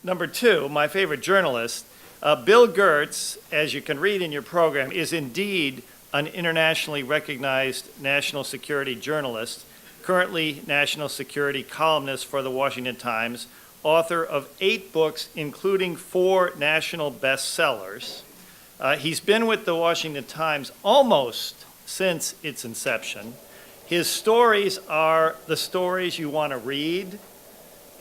Number two, my favorite journalist, Bill Gertz, as you can read in your program, is indeed an internationally recognized national security journalist, currently national security columnist for the Washington Times, author of 8 books, including 4 national bestsellers. He's been with the Washington Times almost since its inception. His stories are the stories you want to read,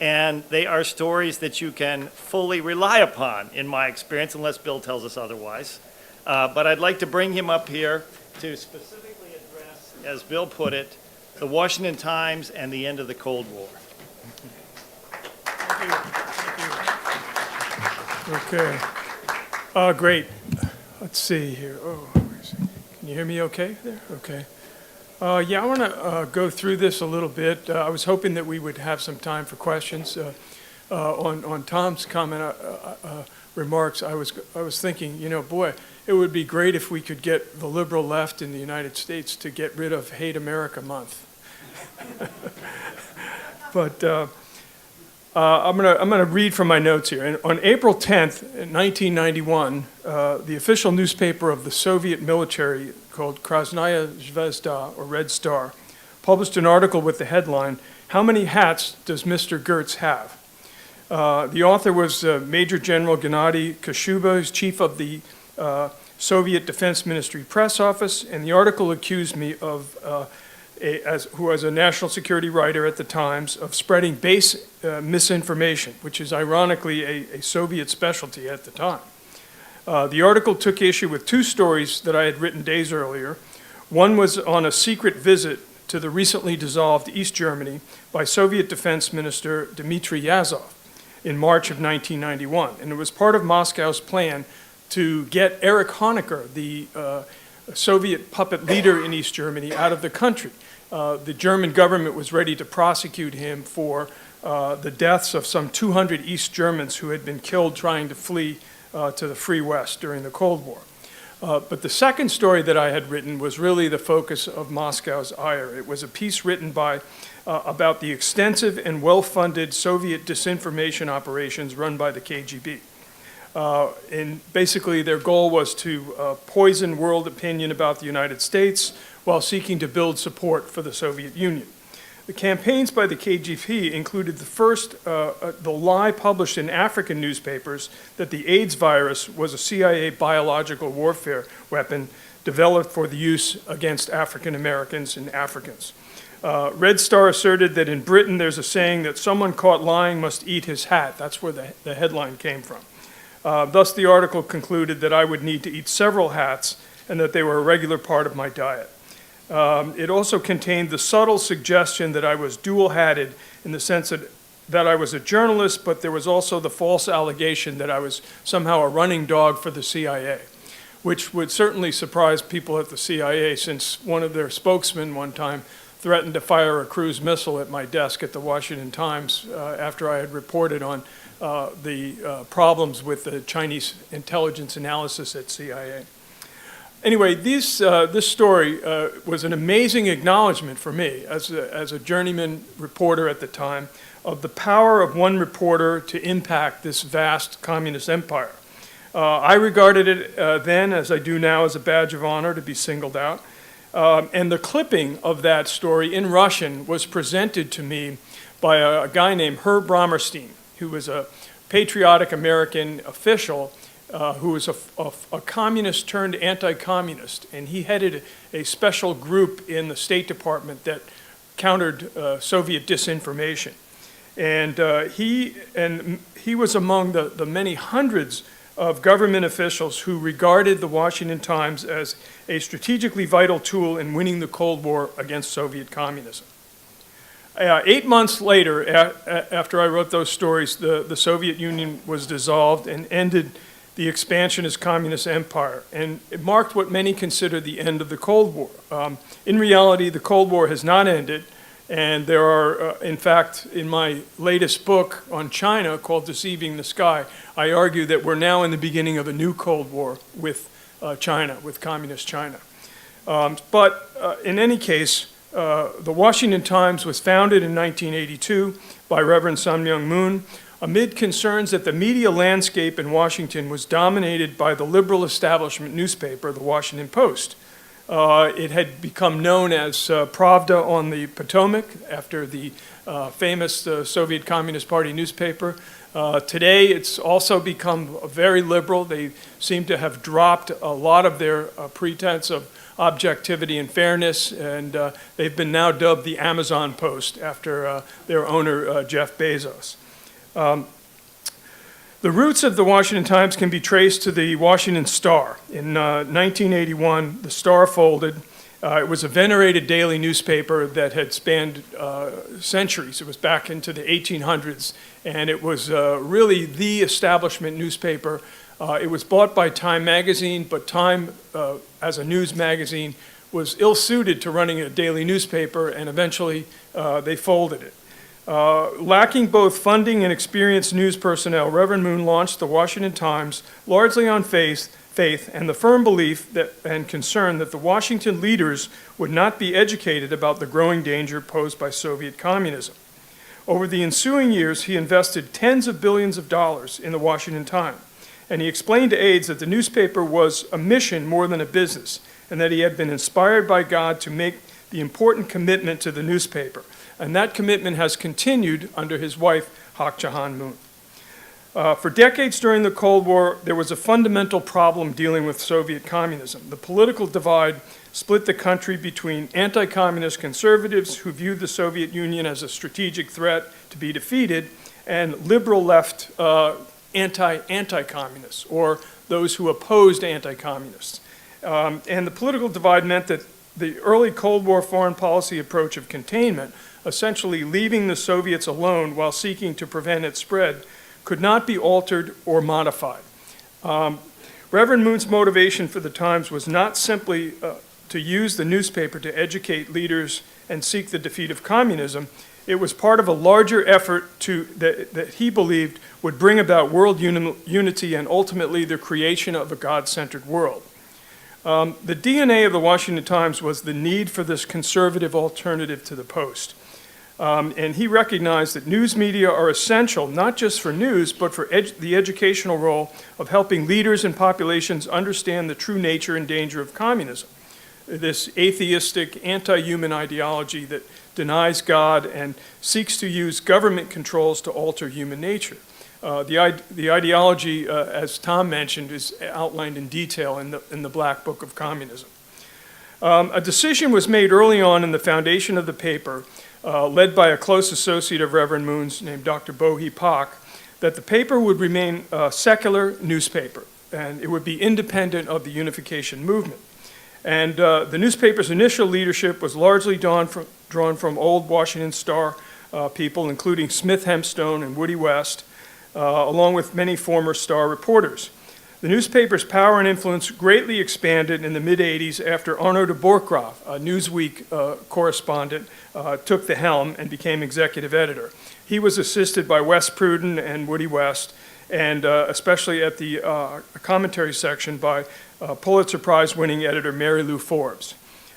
and they are stories that you can fully rely upon, in my experience, unless Bill tells us otherwise. But I'd like to bring him up here to specifically address, as Bill put it, the Washington Times and the end of the Cold War. Thank you. Okay. Great. Let's see here. Oh, can you hear me okay there? Okay. Yeah, I want to go through this a little bit. I was hoping that we would have some time for questions. On Tom's comment, remarks, I was thinking, you know, boy, it would be great if we could get the liberal left in the United States to get rid of Hate America Month. But I'm gonna read from my notes here. And on April 10th, 1991, the official newspaper of the Soviet military, called Krasnaya Zvezda, or Red Star, published an article with the headline, "How many hats does Mr. Gertz have?" The author was Major General Gennady Kashuba, who's chief of the Soviet Defense Ministry press office, and the article accused me of, who was a national security writer at the Times, of spreading base misinformation, which is ironically a Soviet specialty at the time. The article took issue with 2 stories that I had written days earlier. One was on a secret visit to the recently dissolved East Germany by Soviet Defense Minister Dmitry Yazov in March of 1991, and it was part of Moscow's plan to get Erich Honecker, the Soviet puppet leader in East Germany, out of the country. The German government was ready to prosecute him for the deaths of some 200 East Germans who had been killed trying to flee to the Free West during the Cold War. But the second story that I had written was really the focus of Moscow's ire. It was a piece written about the extensive and well-funded Soviet disinformation operations run by the KGB. And basically their goal was to poison world opinion about the United States while seeking to build support for the Soviet Union. The campaigns by the KGB included the lie published in African newspapers that the AIDS virus was a CIA biological warfare weapon developed for the use against African Americans and Africans. Red Star asserted that in Britain there's a saying that someone caught lying must eat his hat. That's where the headline came from. Thus the article concluded that I would need to eat several hats and that they were a regular part of my diet. It also contained the subtle suggestion that I was dual-hatted in the sense that I was a journalist, but there was also the false allegation that I was somehow a running dog for the CIA, which would certainly surprise people at the CIA, since one of their spokesmen one time threatened to fire a cruise missile at my desk at the Washington Times after I had reported on the problems with the Chinese intelligence analysis at CIA. Anyway, this story was an amazing acknowledgement for me as a journeyman reporter at the time of the power of one reporter to impact this vast communist empire. I regarded it then, as I do now, as a badge of honor to be singled out. And the clipping of that story in Russian was presented to me by a guy named Herb Bromerstein, who was a patriotic American official who was a communist turned anti-communist, and he headed a special group in the State Department that countered Soviet disinformation. And he was among the many hundreds of government officials who regarded the Washington Times as a strategically vital tool in winning the Cold War against Soviet communism. 8 months later, after I wrote those stories, the Soviet Union was dissolved and ended the expansionist communist empire, and it marked what many consider the end of the Cold War. In reality, the Cold War has not ended, and there are, in fact, in my latest book on China called Deceiving the Sky, I argue that we're now in the beginning of a new Cold War with China, with communist China. But in any case, the Washington Times was founded in 1982 by Reverend Sun Myung Moon amid concerns that the media landscape in Washington was dominated by the liberal establishment newspaper, the Washington Post. It had become known as Pravda on the Potomac after the famous Soviet Communist Party newspaper. Today, it's also become very liberal. They seem to have dropped a lot of their pretense of objectivity and fairness, and they've been now dubbed the Amazon Post after their owner, Jeff Bezos. The roots of the Washington Times can be traced to the Washington Star. In 1981, the Star folded. It was a venerated daily newspaper that had spanned centuries. It was back into the 1800s, and it was really the establishment newspaper. It was bought by Time magazine, but Time, as a news magazine, was ill-suited to running a daily newspaper, and eventually they folded it. Lacking both funding and experienced news personnel, Reverend Moon launched the Washington Times largely on faith and the firm belief that, and concern that the Washington leaders would not be educated about the growing danger posed by Soviet communism. Over the ensuing years, he invested tens of billions of dollars in the Washington Times, and he explained to aides that the newspaper was a mission more than a business, and that he had been inspired by God to make the important commitment to the newspaper. And that commitment has continued under his wife, Hak Jahan Moon. For decades during the Cold War, there was a fundamental problem dealing with Soviet communism. The political divide split the country between anti-communist conservatives who viewed the Soviet Union as a strategic threat to be defeated, and liberal left anti-communists, or those who opposed anti-communists. And the political divide meant that the early Cold War foreign policy approach of containment, essentially leaving the Soviets alone while seeking to prevent its spread, could not be altered or modified. Reverend Moon's motivation for the Times was not simply to use the newspaper to educate leaders and seek the defeat of communism. It was part of a larger effort that he believed would bring about world unity and ultimately the creation of a God-centered world. The DNA of the Washington Times was the need for this conservative alternative to the Post. And he recognized that news media are essential, not just for news, but for the educational role of helping leaders and populations understand the true nature and danger of communism, this atheistic, anti-human ideology that denies God and seeks to use government controls to alter human nature. The ideology, as Tom mentioned, is outlined in detail in the Black Book of Communism. A decision was made early on in the foundation of the paper, led by a close associate of Reverend Moon's named Dr. Bohi Pak, that the paper would remain a secular newspaper, and it would be independent of the unification movement. And the newspaper's initial leadership was largely drawn from old Washington Star people, including Smith Hempstone and Woody West, along with many former Star reporters. The newspaper's power and influence greatly expanded in the mid-'80s after Arno de Borchgrave, a Newsweek correspondent, took the helm and became executive editor. He was assisted by Wes Pruden and Woody West, and especially at the commentary section by Pulitzer Prize-winning editor Mary Lou Forbes.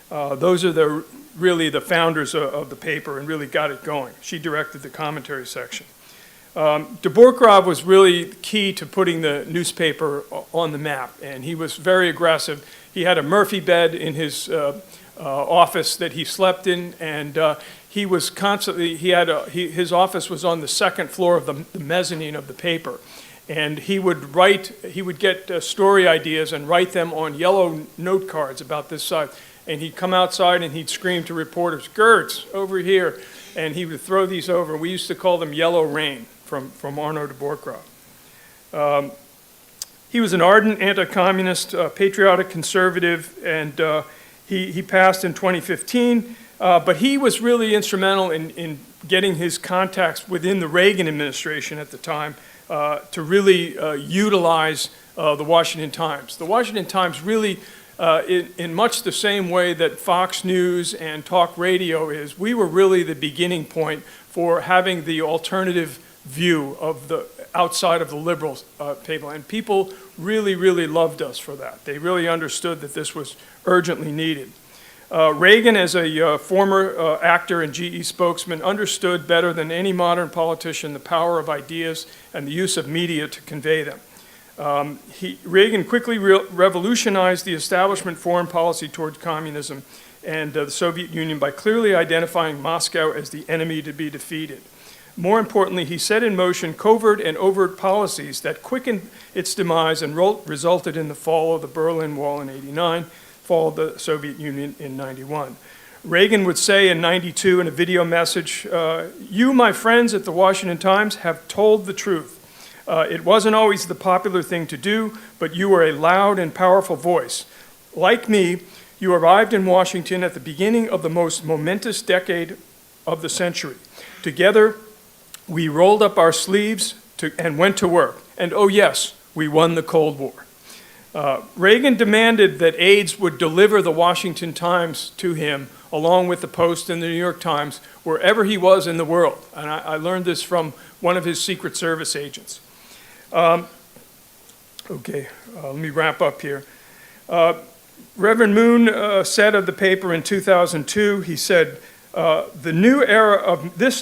Those are really the founders of the paper and really got it going. She directed the commentary section. De Borchgrave was really key to putting the newspaper on the map, and he was very aggressive. He had a Murphy bed in his office that he slept in, and he was constantly, his office was on the second floor of the mezzanine of the paper. And he would get story ideas and write them on yellow note cards about this size. And he'd come outside and he'd scream to reporters, "Gertz, over here." And he would throw these over. We used to call them Yellow Rain from Arno de Borchgrave. He was an ardent anti-communist, patriotic conservative, and he passed in 2015. But he was really instrumental in getting his contacts within the Reagan administration at the time to really utilize the Washington Times. The Washington Times really, in much the same way that Fox News and talk radio is, we were really the beginning point for having the alternative view of the outside of the liberal table. And people really, really loved us for that. They really understood that this was urgently needed. Reagan, as a former actor and GE spokesman, understood better than any modern politician the power of ideas and the use of media to convey them. Reagan quickly revolutionized the establishment foreign policy towards communism and the Soviet Union by clearly identifying Moscow as the enemy to be defeated. More importantly, he set in motion covert and overt policies that quickened its demise and resulted in the fall of the Berlin Wall in '89, fall of the Soviet Union in '91. Reagan would say in '92 in a video message, "You, my friends at the Washington Times, have told the truth. It wasn't always the popular thing to do, but you were a loud and powerful voice. Like me, you arrived in Washington at the beginning of the most momentous decade of the century. Together, we rolled up our sleeves and went to work. And oh yes, we won the Cold War." Reagan demanded that aides would deliver the Washington Times to him, along with the Post and the New York Times, wherever he was in the world. And I learned this from one of his Secret Service agents. Let me wrap up here. Reverend Moon said of the paper in 2002, he said, this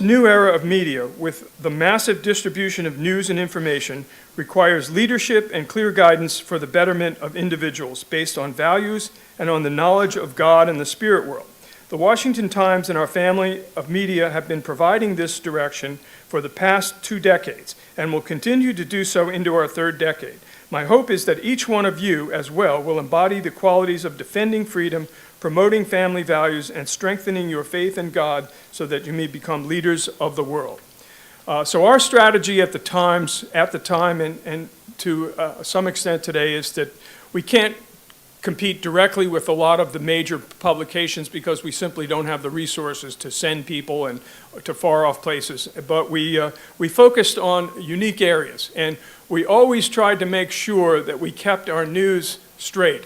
new era of media, with the massive distribution of news and information, requires leadership and clear guidance for the betterment of individuals based on values and on the knowledge of God and the spirit world. The Washington Times and our family of media have been providing this direction for the past 2 decades and will continue to do so into our 3rd decade. My hope is that each one of you as well will embody the qualities of defending freedom, promoting family values, and strengthening your faith in God so that you may become leaders of the world. So our strategy at the time and to some extent today is that we can't compete directly with a lot of the major publications because we simply don't have the resources to send people and to far off places. But we focused on unique areas, and we always tried to make sure that we kept our news straight.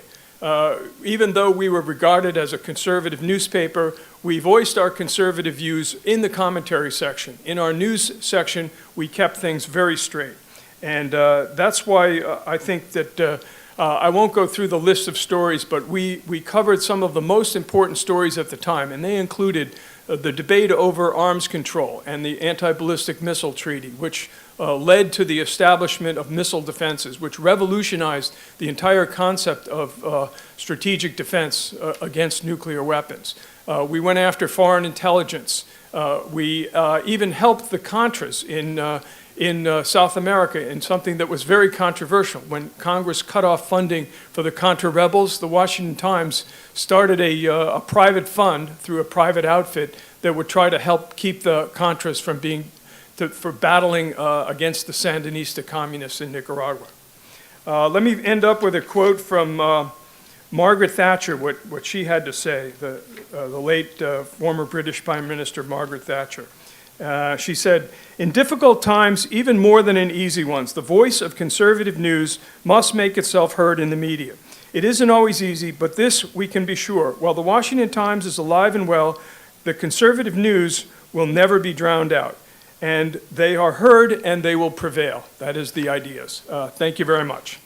Even though we were regarded as a conservative newspaper, we voiced our conservative views in the commentary section. In our news section, we kept things very straight. And that's why I think that I won't go through the list of stories, but we covered some of the most important stories at the time, and they included the debate over arms control and the anti-ballistic missile treaty, which led to the establishment of missile defenses, which revolutionized the entire concept of strategic defense against nuclear weapons. We went after foreign intelligence. We even helped the Contras in South America in something that was very controversial. When Congress cut off funding for the Contra rebels, the Washington Times started a private fund through a private outfit that would try to help keep the Contras from for battling against the Sandinista communists in Nicaragua. Let me end up with a quote from Margaret Thatcher, what she had to say, the late former British Prime Minister Margaret Thatcher. She said, "In difficult times, even more than in easy ones, the voice of conservative news must make itself heard in the media. It isn't always easy, but this we can be sure. While the Washington Times is alive and well, the conservative news will never be drowned out. And they are heard and they will prevail." That is the ideas. Thank you very much.